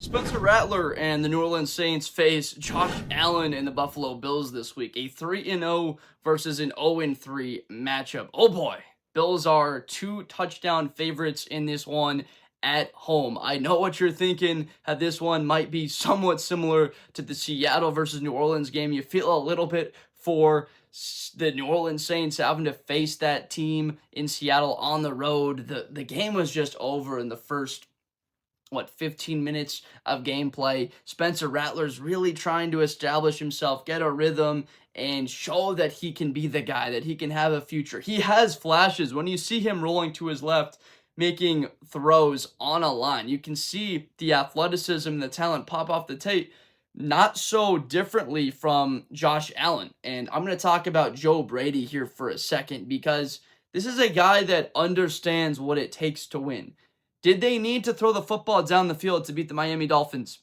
Spencer Rattler and the New Orleans Saints face Josh Allen and the Buffalo Bills this week. A 3-0 versus an 0-3 matchup. Oh boy. Bills are 2 touchdown favorites in this one at home. I know what you're thinking, how this one might be somewhat similar to the Seattle versus New Orleans game. You feel a little bit for the New Orleans Saints having to face that team in Seattle on the road. The game was just over in the first 15 minutes of gameplay. Spencer Rattler's really trying to establish himself, get a rhythm, and show that he can be the guy, that he can have a future. He has flashes. When you see him rolling to his left, making throws on a line, you can see the athleticism and the talent pop off the tape. Not so differently from Josh Allen. And I'm going to talk about Joe Brady here for a second because this is a guy that understands what it takes to win. Did they need to throw the football down the field to beat the Miami Dolphins?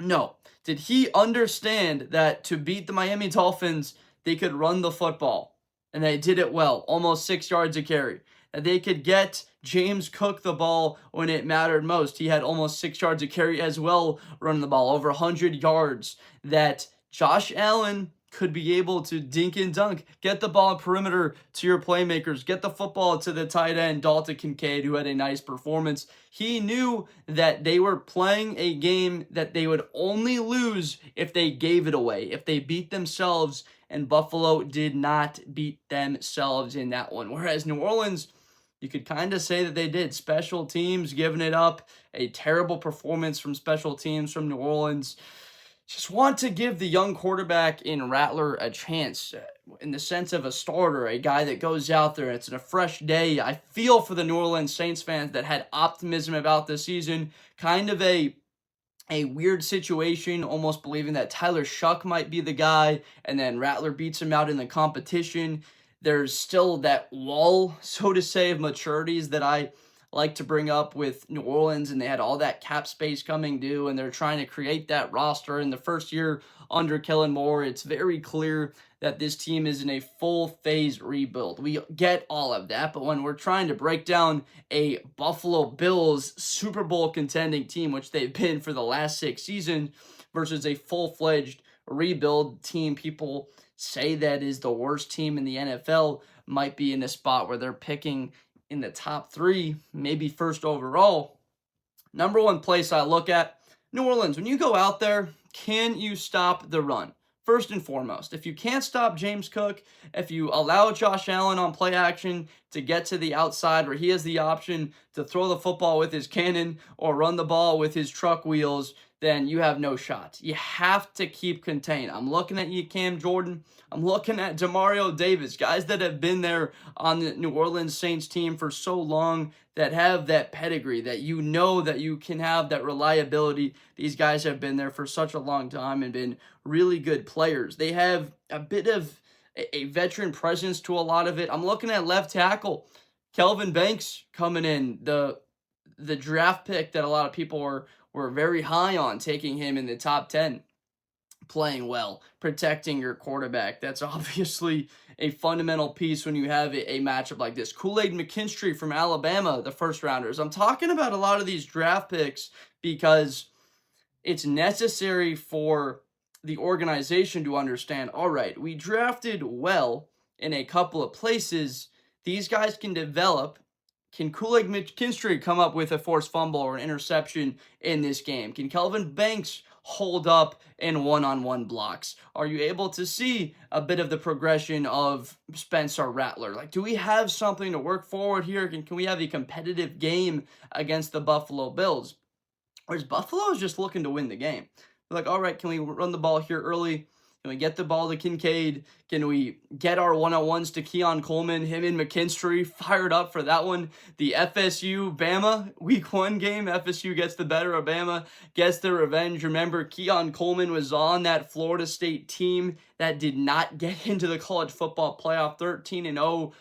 No. Did he understand that to beat the Miami Dolphins, they could run the football? And they did it well, almost 6 yards a carry. That they could get James Cook the ball when it mattered most. He had almost 6 yards a carry as well, running the ball, over 100 yards. That Josh Allen could be able to dink and dunk, get the ball perimeter to your playmakers, get the football to the tight end, Dalton Kincaid, who had a nice performance. He knew that they were playing a game that they would only lose if they gave it away, if they beat themselves, and Buffalo did not beat themselves in that one. Whereas New Orleans, you could kind of say that they did. Special teams giving it up, a terrible performance from special teams from New Orleans. Just want to give the young quarterback in Rattler a chance in the sense of a starter, a guy that goes out there. It's a fresh day. I feel for the New Orleans Saints fans that had optimism about this season. Kind of a weird situation, almost believing that Tyler Shuck might be the guy, and then Rattler beats him out in the competition. There's still that wall, so to say, of maturities that I like to bring up with New Orleans, and they had all that cap space coming due, and they're trying to create that roster in the first year under Kellen Moore. It's very clear that this team is in a full phase rebuild. We get all of that, but when we're trying to break down a Buffalo Bills Super Bowl contending team, which they've been for the last 6 seasons, versus a full-fledged rebuild team, people say that is the worst team in the NFL, might be in a spot where they're picking in the top 3, maybe first overall. Number one place I look at, New Orleans. When you go out there, can you stop the run? First and foremost, if you can't stop James Cook, if you allow Josh Allen on play action to get to the outside where he has the option to throw the football with his cannon or run the ball with his truck wheels, then you have no shot. You have to keep contained. I'm looking at you, Cam Jordan. I'm looking at Demario Davis, guys that have been there on the New Orleans Saints team for so long, that have that pedigree, that you know that you can have that reliability. These guys have been there for such a long time and been really good players. They have a bit of a veteran presence to a lot of it. I'm looking at left tackle, Kelvin Banks coming in, the draft pick that a lot of people were very high on, taking him in the top 10, playing well, protecting your quarterback. That's obviously a fundamental piece when you have a matchup like this. Kool-Aid McKinstry from Alabama, the first rounders. I'm talking about a lot of these draft picks because it's necessary for the organization to understand, all right, we drafted well in a couple of places. These guys can develop. Can Kool-Aid McKinstry come up with a forced fumble or an interception in this game? Can Kelvin Banks hold up in one-on-one blocks? Are you able to see a bit of the progression of Spencer Rattler? Like, do we have something to work forward here? Can we have a competitive game against the Buffalo Bills? Whereas Buffalo is just looking to win the game. They're like, all right, can we run the ball here early? Can we get the ball to Kincaid? Can we get our one-on-ones to Keon Coleman? Him and McKinstry fired up for that one. The FSU-Bama Week 1 game, FSU gets the better of Bama, gets their revenge. Remember, Keon Coleman was on that Florida State team that did not get into the college football playoff, 13-0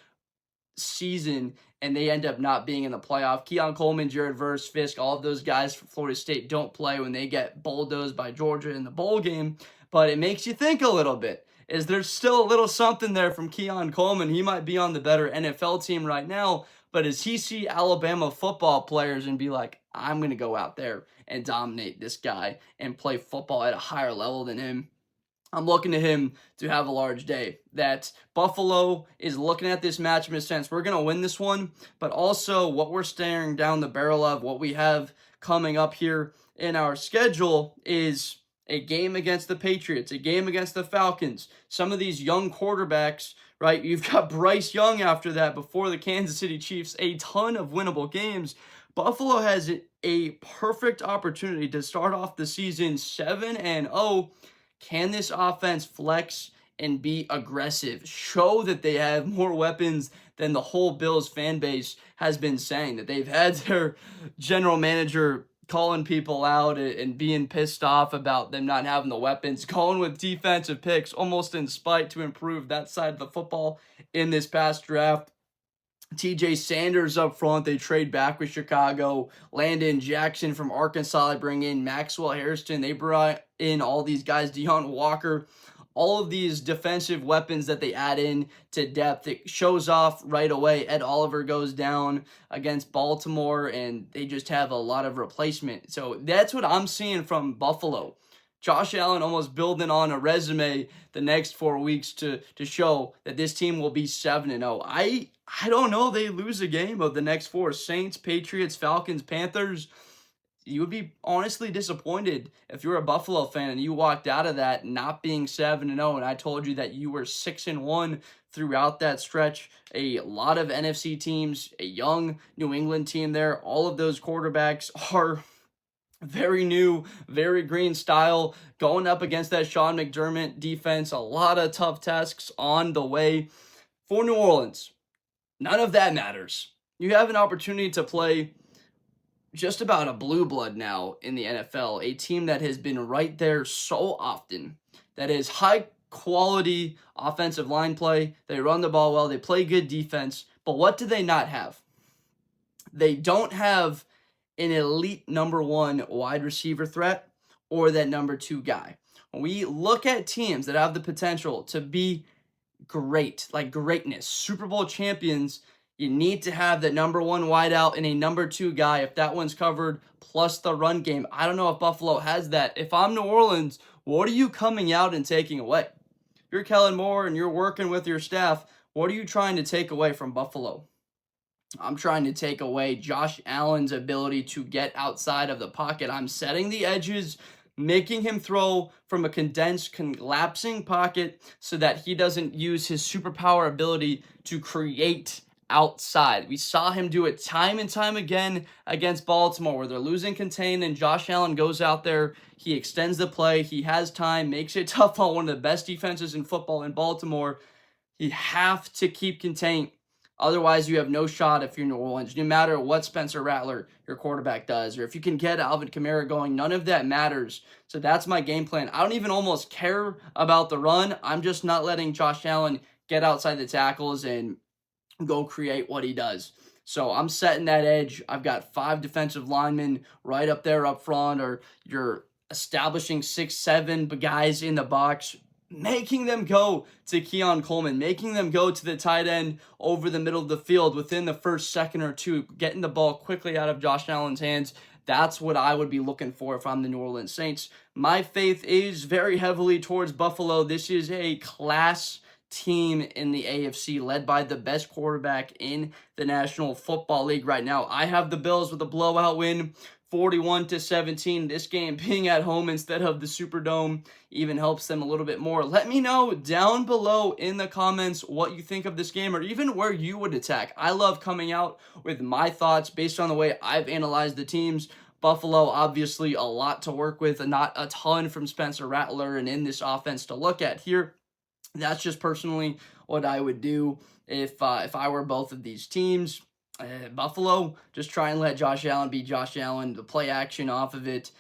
season, and they end up not being in the playoff. Keon Coleman, Jared Verse, Fisk, all of those guys for Florida State don't play when they get bulldozed by Georgia in the bowl game. But it makes you think a little bit. Is there still a little something there from Keon Coleman? He might be on the better NFL team right now, but does he see Alabama football players and be like, I'm going to go out there and dominate this guy and play football at a higher level than him. I'm looking to him to have a large day. That Buffalo is looking at this match in a sense, we're going to win this one, but also what we're staring down the barrel of, what we have coming up here in our schedule is a game against the Patriots, a game against the Falcons. Some of these young quarterbacks, right? You've got Bryce Young after that before the Kansas City Chiefs, a ton of winnable games. Buffalo has a perfect opportunity to start off the season 7-0. Can this offense flex and be aggressive? Show that they have more weapons than the whole Bills fan base has been saying, that they've had their general manager calling people out and being pissed off about them not having the weapons, going with defensive picks almost in spite to improve that side of the football in this past draft. TJ Sanders up front, they trade back with Chicago. Landon Jackson from Arkansas, they bring in Maxwell Harrison. They brought in all these guys, Deion Walker. All of these defensive weapons that they add in to depth, it shows off right away. Ed Oliver goes down against Baltimore, and they just have a lot of replacement. So that's what I'm seeing from Buffalo. Josh Allen almost building on a resume the next 4 weeks to show that this team will be 7-0. I don't know they lose a game of the next 4. Saints, Patriots, Falcons, Panthers. You would be honestly disappointed if you're a Buffalo fan and you walked out of that not being 7-0, and I told you that you were 6-1 throughout that stretch. A lot of NFC teams, a young New England team there, all of those quarterbacks are very new, very green style, going up against that Sean McDermott defense. A lot of tough tasks on the way for New Orleans. None of that matters. You have an opportunity to play just about a blue blood now in the NFL, a team that has been right there so often, that is high quality offensive line play. They run the ball well, they play good defense, but what do they not have? They don't have an elite number 1 wide receiver threat or that number 2 guy. When we look at teams that have the potential to be great, like greatness, Super Bowl champions, you need to have that number 1 wideout and a number 2 guy. If that one's covered, plus the run game. I don't know if Buffalo has that. If I'm New Orleans, what are you coming out and taking away? If you're Kellen Moore and you're working with your staff, what are you trying to take away from Buffalo? I'm trying to take away Josh Allen's ability to get outside of the pocket. I'm setting the edges, making him throw from a condensed, collapsing pocket so that he doesn't use his superpower ability to create outside. We saw him do it time and time again against Baltimore where they're losing contain and Josh Allen goes out there, he extends the play, he has time, makes it tough on one of the best defenses in football in Baltimore. You have to keep contained. Otherwise, you have no shot if you're New Orleans. No matter what Spencer Rattler, your quarterback, does, or if you can get Alvin Kamara going, none of that matters. So that's my game plan. I don't even almost care about the run. I'm just not letting Josh Allen get outside the tackles and go create what he does. So I'm setting that edge. I've got 5 defensive linemen right up there up front, or you're establishing 6-7 guys in the box, making them go to Keon Coleman, making them go to the tight end over the middle of the field within the first second or two, getting the ball quickly out of Josh Allen's hands. That's what I would be looking for if I'm the New Orleans Saints. My faith is very heavily towards Buffalo. This is a class team in the AFC led by the best quarterback in the National Football League right now. I have the Bills with a blowout win, 41-17. This game being at home instead of the Superdome even helps them a little bit more. Let me know down below in the comments what you think of this game, or even where you would attack. I love coming out with my thoughts based on the way I've analyzed the teams. Buffalo, obviously a lot to work with, and not a ton from Spencer Rattler and in this offense to look at here. That's just personally what I would do if I were both of these teams. Buffalo, just try and let Josh Allen be Josh Allen, the play action off of it,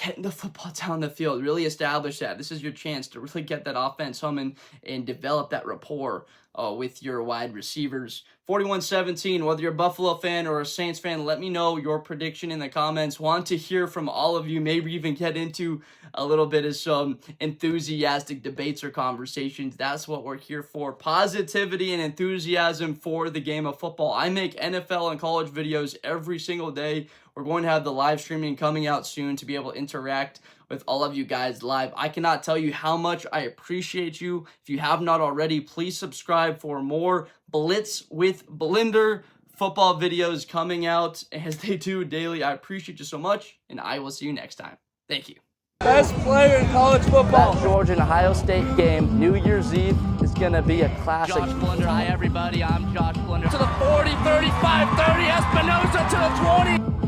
getting the football down the field, really establish that. This is your chance to really get that offense humming and develop that rapport with your wide receivers. 41-17, whether you're a Buffalo fan or a Saints fan, let me know your prediction in the comments. Want to hear from all of you, maybe even get into a little bit of some enthusiastic debates or conversations. That's what we're here for. Positivity and enthusiasm for the game of football. I make NFL and college videos every single day We're going to have the live streaming coming out soon to be able to interact with all of you guys live. I cannot tell you how much I appreciate you. If you have not already, please subscribe for more Blitz with Blinder football videos coming out as they do daily. I appreciate you so much, and I will see you next time. Thank you. Best player in college football. That Georgia and Ohio State game, New Year's Eve, is going to be a classic. Josh Blunder. Hi, everybody. I'm Josh Blunder. To the 40, 35, 30, Espinosa to the 20.